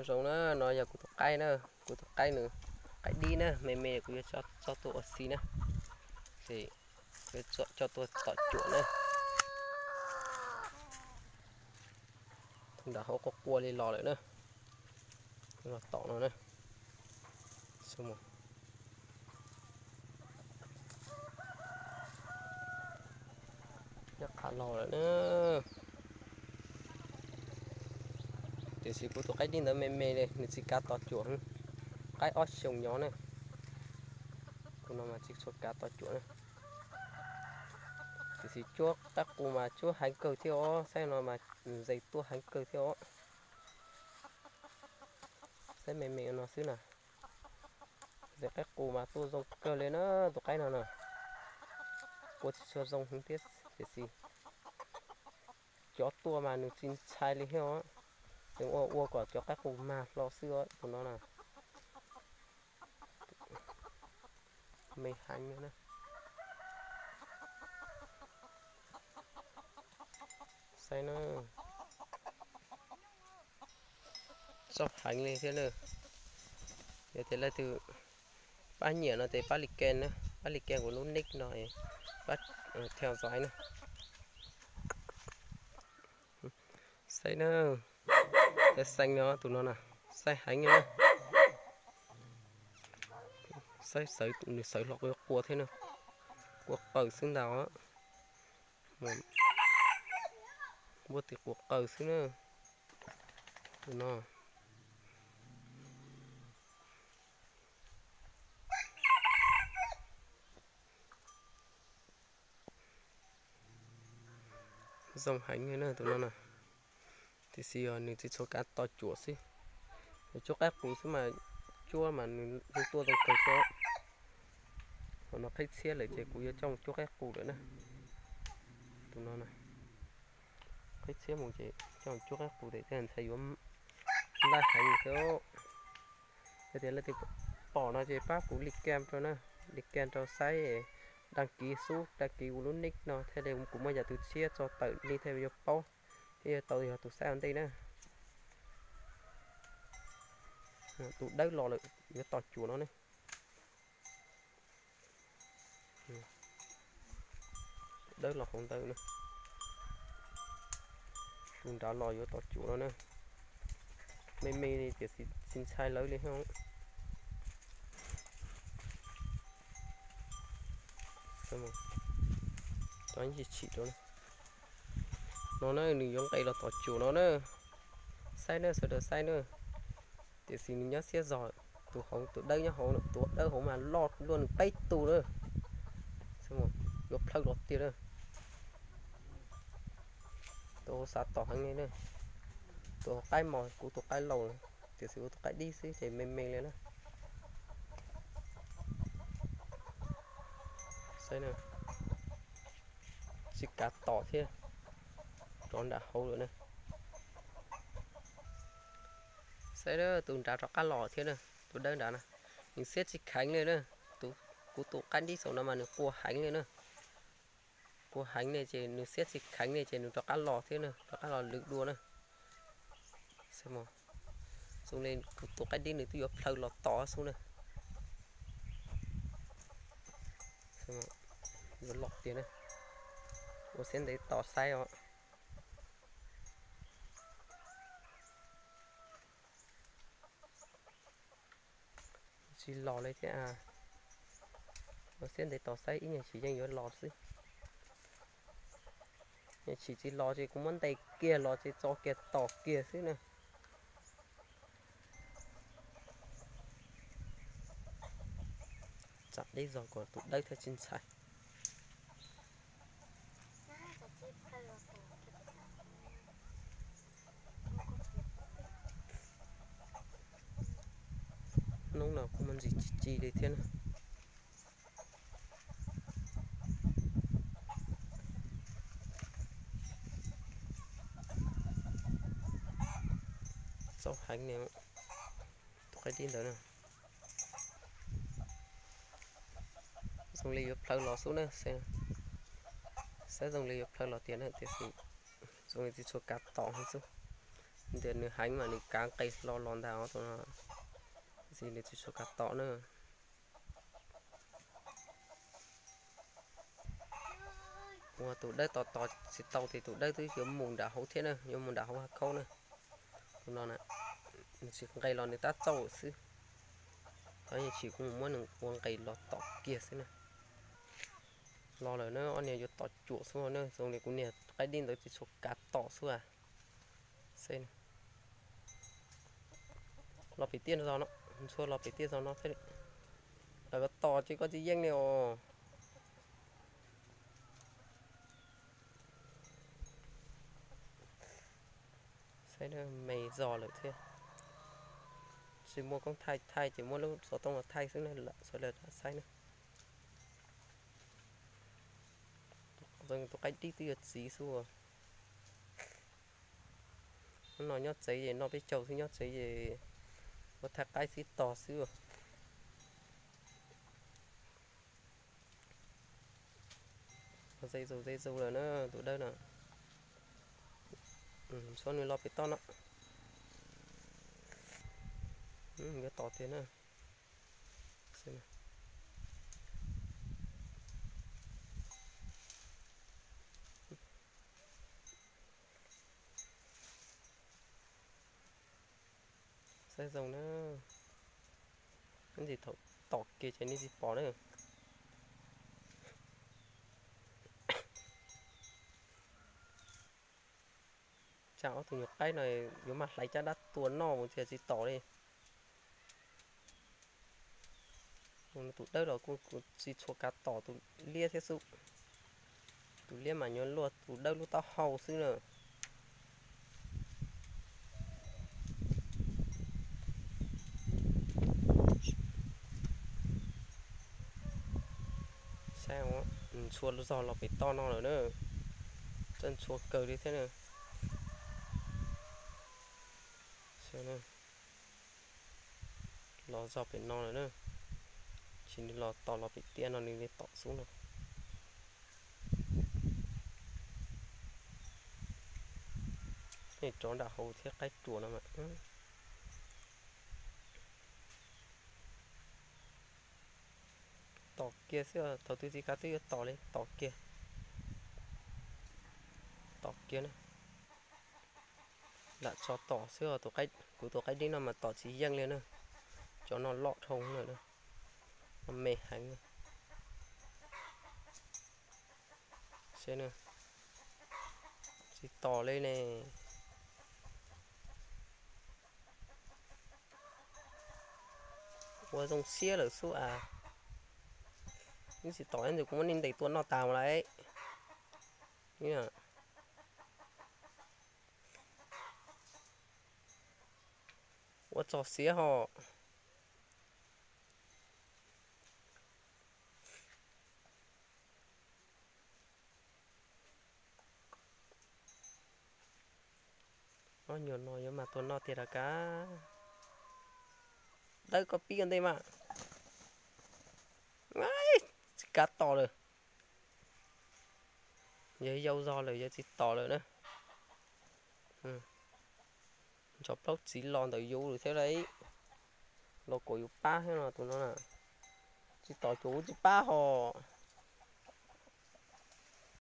giống nó giờ của cây nữa của cây nữa cái đi nữa mẹ của cho tôi ở xí nữa thì cho tôi tỏi chuột nữa thằng đã có cua lên lò lại nữa nó tỏ nó nữa xong rồi nhắc khá lò lại nữa thì chỉ của tôi cái đi nữa mẹ này mình chỉ cá tỏi chuột cái ót sông nhỏ này của nó mà chỉ số cá tỏi chuột này thì chuột các cụ mà chuột hành cờ theo xem nó mà dây tua hành cờ theo xem mẹ nó xứ nào dây các cụ mà tua dòng cờ lên nó tụi cái nào nè cô cho dòng không biết thì gì chó tua mà nó chín chai lên heo á đừng ô quả cho các cụ mà lo xưa tụi nó là mày hành nữa nè say nó sắp hành lên thế nữa để thế là từ ba nhỉ nó tới ba lịch ken nữa ba lịch ken của lúc nick này bắt theo dõi nữa say nữa cái xanh nó tụi nó nè say hành nữa say sấy lọc cái cua thế nữa cua bờ xương đào á mua thì cua bờ xương nữa tụi nó dòng hành nữa tụi nó nè thì xí nữa thì cho cá to chuột xí để cho các cụ xí mà chua mà nó tua trong cây cho còn nó khách xe lại chạy cụ trong cho các cụ nữa nè tụi nó nè khách xe một chị trong cho các cụ để thành thay giống lai hành theo thế là thì bỏ nó chơi pháp cũng lịch kem cho nó lịch kem cho sai đăng ký số đăng ký luôn nick nó thế đây cũng bây giờ từ chia cho tự đi theo vô bao thì tôi tụi sao anh đây nè tụi đấy lò lại cái tọt chùa nó này đấy là không tới nữa tụi đã lò vô tọt chùa nó nè mê đi thì xin sai lấy lên không xem mà cho anh chị đó này nó đừng giống cây là tọt chùa nó nữa sai nữa sợ được sai nữa thì xin nhớ xe giỏi tụi không tụi đây nhá họ tụi đây họ mà lọt luôn bay tù nữa xem rồi gấp thâu lọt tiền nữa tụi sát tỏ hàng này nữa tụi cái mồi của tụi cái lầu thì tụi cái đi xí thì mềm lên đó xem nè chỉ cá tỏ thế tròn đã hâu nữa nè sẽ đó tụi trả cho cá lò thế nè tụi đơn đã nè mình xét chỉ khánh lên nữa tụi canh đi số nào mà được cua hành lên nữa cua hành này chỉ được xét chỉ khánh này chỉ được cho cá lò thế nữa cho cá lò được đua nữa xem mà xuống lên tụi canh đi nữa tụi 옆 thâu lò to xuống nữa xem mà vừa lọt tiền này cô xem đấy tỏ sai họ chỉ lò lấy thế à cô xem đấy tỏ sai ít nhà chỉ dành cho lò xí nhà chỉ lò chỉ cũng muốn tay kia lò chỉ cho kia tỏ kia xí nè chặt đấy rồi còn tụi đây theo trên sai nông nào cũng ăn gì chi để thiên rau hành này tụi cái tin đó nè dùng ly phơi lò xuống nữa xem sẽ dùng ly phơi lò tiền này thì dùng ly cho cá tỏ hay xuống để nữa hành mà đi cá cây lo lon đào tụi nó gì để chỉ số cá to nữa. Ủa tụi đây to to chỉ tàu thì tụi đây tới kiểu mùng đã hấu thế nữa, nhưng mùng đã hấu câu nữa. Tụi nó nè, chỉ cây lon để ta trâu xứ. Thôi chỉ cũng muốn một cây lọt tọt kia xí nè. Lo rồi nó anh này tọt chuột xuống nữa, xong này cũng nè cái đinh tới chỉ số cá to xuống à. Xem. Lo bị tiên rồi nó, xua lo bị tiên rồi nó thế. Là cái to chứ có gì riêng nào. Xem nó mày giò lại thế. Chỉ mua con thay chỉ mua lúc số tông là thay xuống này là số là sai nữa. Rồi tôi cách đi từ gì xua. Nó nhót giấy gì nó biết trâu thì nhót giấy gì có thác cái xí to xưa. Dây dù rồi nó tụi đây nè. Số này lo bị to nó. Cái to thế nè. Xem nè. Dây dòng nó. Cái gì tọt kia trên gì bỏ nữa. Chảo tụi nhục cái này nếu mà lấy cho đắt tuôn no một chia chỉ tỏ đi. Tụi đây rồi cũng chỉ cho cá tỏ tụi lia thế sự. Tụi lia mà nhớ luôn tụi đây lúc tao hầu xứ nữa. Sao á? Chua nó giò nó phải to no rồi nữa. Chân chua cờ đi thế nữa. Xem nè. Lò giò phải no rồi nữa. Chỉ đi lò to lò phải tiên nó đi tỏ xuống rồi. Này trốn đã hầu thiết cái chùa nào mà. Tỏ kia xưa thầu tư gì cá tư tỏ lên tỏ kia. Tỏ kia này. Đã cho tỏ xưa tổ cái đi nào mà tỏ chỉ dâng lên nữa. Cho nó lọt hông nữa nữa. Nó mê hành nữa. Xem nữa. Chỉ tỏ lên nè. Ủa dòng xia ở số à. Nhưng chỉ tỏ lên rồi cũng nên đẩy tuôn nó tàu lại. Như nào. Ủa cho xía họ. Nó nhiều nói nhưng mà tuôn nó thì là cá. Đây có pi gần đây mà. Ngay, cá to rồi. Giấy dâu do rồi giấy chỉ to rồi nữa. Cho bóc chỉ lon tới vô rồi thế đấy. Nó có yếu ba thế nào tụi nó nè. Chỉ tỏ chú chỉ ba họ.